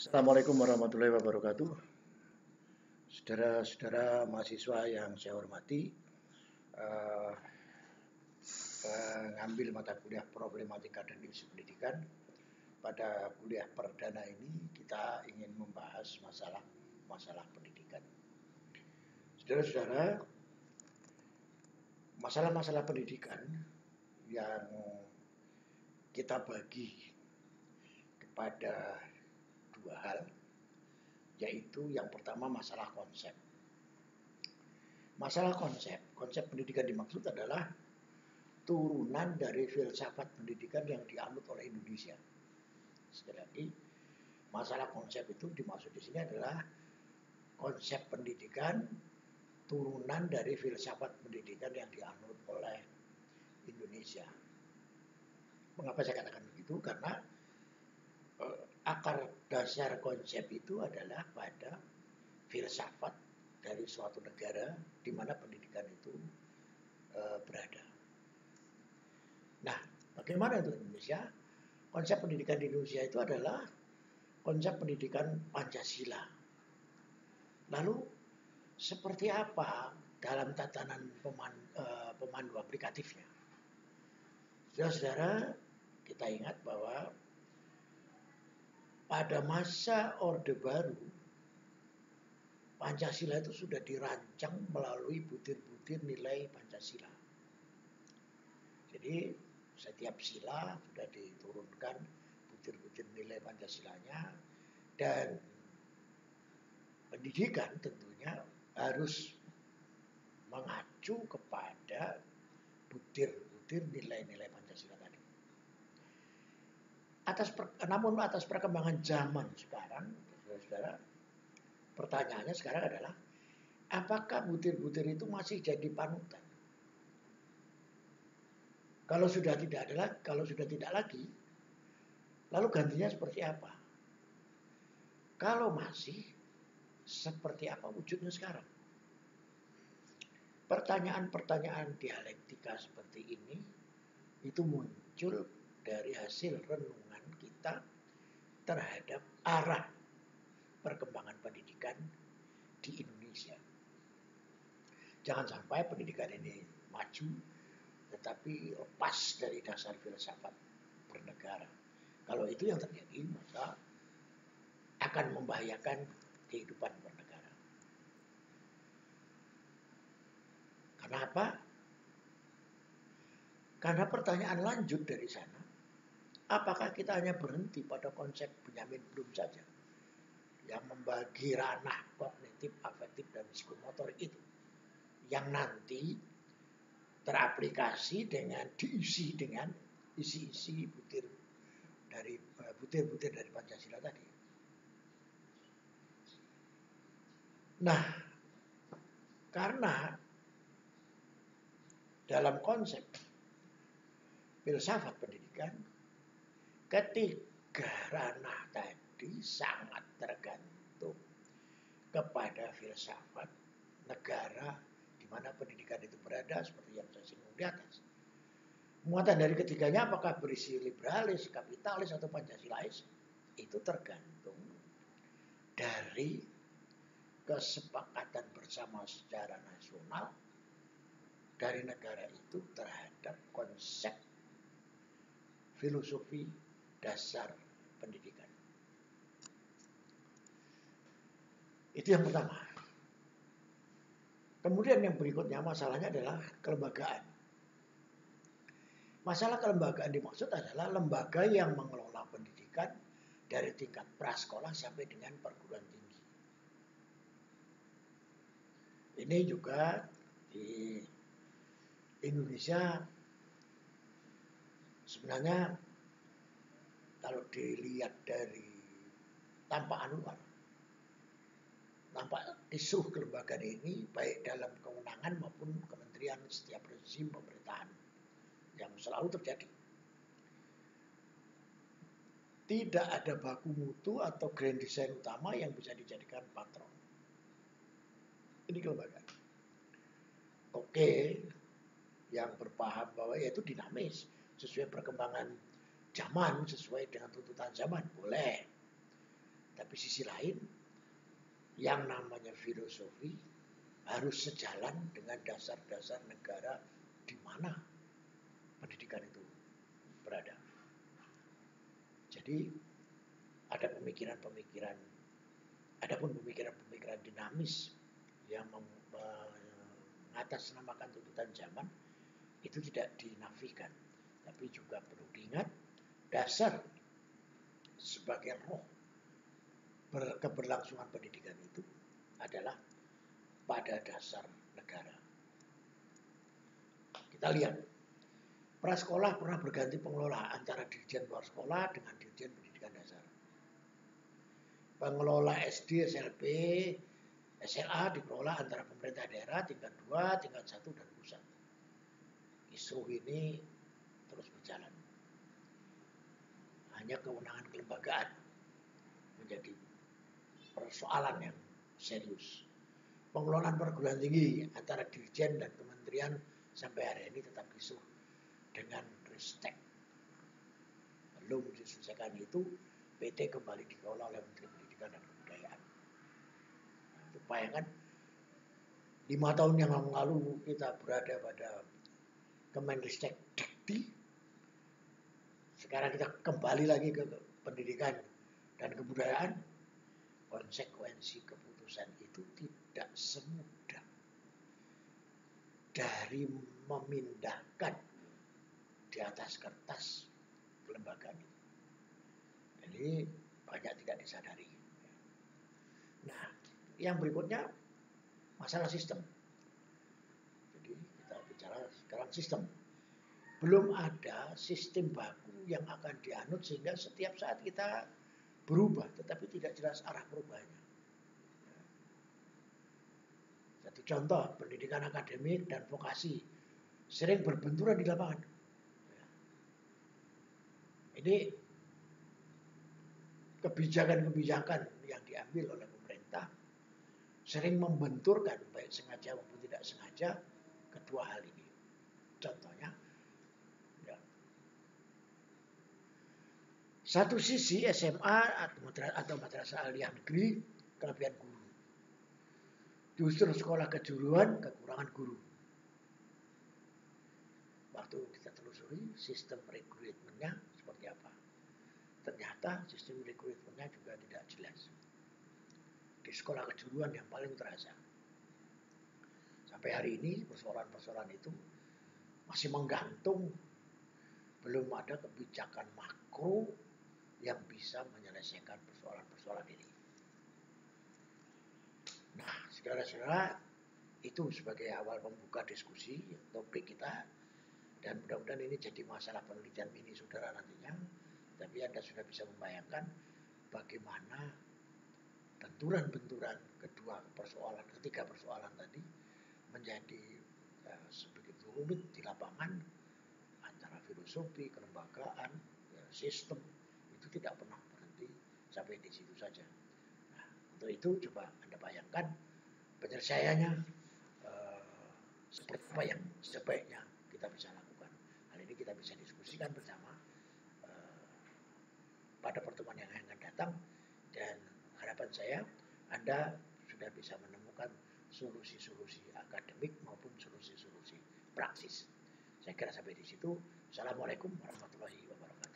Assalamualaikum warahmatullahi wabarakatuh. Saudara-saudara mahasiswa yang saya hormati, eh, mengambil mata kuliah problematika dan isu pendidikan. Pada kuliah perdana ini kita ingin membahas masalah pendidikan. Saudara-saudara, masalah-masalah pendidikan yang kita bagi kepada dua hal, yaitu yang pertama masalah konsep. Masalah konsep pendidikan dimaksud adalah turunan dari filsafat pendidikan yang dianut oleh Indonesia. Sekali lagi, masalah konsep itu dimaksud di sini adalah konsep pendidikan turunan dari filsafat pendidikan yang dianut oleh Indonesia. Mengapa saya katakan begitu? Karena akar dasar konsep itu adalah pada filsafat dari suatu negara di mana pendidikan itu berada. Nah, bagaimana untuk Indonesia? Konsep pendidikan di Indonesia itu adalah konsep pendidikan Pancasila. Lalu, seperti apa dalam tatanan pemandu aplikatifnya? Saudara-saudara, kita ingat bahwa pada masa Orde Baru, Pancasila itu sudah dirancang melalui butir-butir nilai Pancasila. Jadi setiap sila sudah diturunkan butir-butir nilai Pancasilanya, dan pendidikan tentunya harus mengacu kepada butir-butir nilai-nilai Pancasila tadi. Namun atas perkembangan zaman sekarang, saudara, pertanyaannya sekarang adalah, apakah butir-butir itu masih jadi panutan? Kalau sudah tidak lagi, lalu gantinya seperti apa? Kalau masih, seperti apa wujudnya sekarang? Pertanyaan-pertanyaan dialektika seperti ini itu muncul dari hasil renungan kita terhadap arah perkembangan pendidikan di Indonesia. Jangan sampai pendidikan ini maju tetapi lepas dari dasar filsafat bernegara. Kalau itu yang terjadi, maka akan membahayakan kehidupan bernegara. Kenapa? Karena pertanyaan lanjut dari sana, apakah kita hanya berhenti pada konsep Benjamin Bloom saja yang membagi ranah kognitif, afektif, dan psikomotor itu, yang nanti teraplikasi dengan diisi dengan isi-isi butir-butir dari Pancasila tadi. Nah, karena dalam konsep filsafat pendidikan, ketiga ranah tadi sangat tergantung kepada filsafat negara di mana pendidikan itu berada, seperti yang saya singgung di atas. Muatan dari ketiganya apakah berisi liberalis, kapitalis, atau pancasilais, itu tergantung dari kesepakatan bersama secara nasional dari negara itu terhadap konsep filosofi dasar pendidikan. Itu yang pertama. Kemudian yang berikutnya masalahnya adalah kelembagaan. Masalah kelembagaan dimaksud adalah lembaga yang mengelola pendidikan dari tingkat prasekolah sampai dengan perguruan tinggi. Ini juga di Indonesia sebenarnya kalau dilihat dari tampakan luar, nampak isu kelembagaan ini baik dalam kewenangan maupun kementerian setiap rezim pemerintahan yang selalu terjadi. Tidak ada baku mutu atau grand design utama yang bisa dijadikan patron. Ini kelembagaan. Oke, yang berpaham bahwa yaitu dinamis, sesuai perkembangan zaman, sesuai dengan tuntutan zaman, boleh. Tapi sisi lain, yang namanya filosofi harus sejalan dengan dasar-dasar negara di mana pendidikan itu berada. Jadi ada pemikiran-pemikiran, adapun pemikiran-pemikiran dinamis yang mengatasnamakan tuntutan zaman itu tidak dinafikan, tapi juga perlu diingat dasar sebagai roh keberlangsungan pendidikan itu adalah pada dasar negara. Kita lihat, prasekolah pernah berganti pengelola antara dirjen luar sekolah dengan dirjen pendidikan dasar. Pengelola SD, SLB, SLA dikelola antara pemerintah daerah tingkat 2, tingkat 1, dan pusat. Isu ini terus berjalan. Hanya kewenangan kelembagaan menjadi persoalan yang serius. Pengelolaan perguruan tinggi antara dirjen dan kementerian sampai hari ini tetap kisruh dengan ristek. Belum diselesaikan itu, PT kembali dikelola oleh Menteri Pendidikan dan Kebudayaan. Nah, bayangkan 5 tahun yang lalu kita berada pada Kemenristek Dikti, sekarang kita kembali lagi ke pendidikan dan kebudayaan. Konsekuensi keputusan itu tidak semudah dari memindahkan di atas kertas kelembagaan itu. Jadi banyak tidak disadari. Nah, yang berikutnya masalah sistem. Jadi kita bicara sekarang sistem. Belum ada sistem baku yang akan dianut sehingga setiap saat kita berubah, tetapi tidak jelas arah perubahannya. Satu contoh, pendidikan akademik dan vokasi sering berbenturan di lapangan. Ini kebijakan-kebijakan yang diambil oleh pemerintah sering membenturkan, baik sengaja maupun tidak sengaja, kedua hal ini. Contohnya, ya, satu sisi SMA atau madrasah aliyah negeri kelebihan guru. Justru sekolah kejuruan kekurangan guru. Waktu kita telusuri sistem rekrutmennya seperti apa. Ternyata sistem rekrutmennya juga tidak jelas. Di sekolah kejuruan yang paling terasa. Sampai hari ini persoalan-persoalan itu masih menggantung, belum ada kebijakan makro yang bisa menyelesaikan persoalan-persoalan ini. Nah, saudara-saudara, itu sebagai awal pembuka diskusi topik kita, dan mudah-mudahan ini jadi masalah penelitian mini saudara nantinya. Tapi Anda sudah bisa membayangkan bagaimana benturan-benturan ketiga persoalan tadi menjadi sebegitu rumit di lapangan antara filosofi, kelembagaan, sistem, itu tidak pernah berhenti sampai di situ saja. Nah, untuk itu coba Anda bayangkan penyelesaiannya seperti apa yang sebaiknya kita bisa lakukan. Hal ini kita bisa diskusikan bersama pada pertemuan yang akan datang, dan harapan saya Anda sudah bisa menemukan solusi-solusi akademik maupun solusi-solusi praksis. Saya kira sampai di situ. Assalamualaikum warahmatullahi wabarakatuh.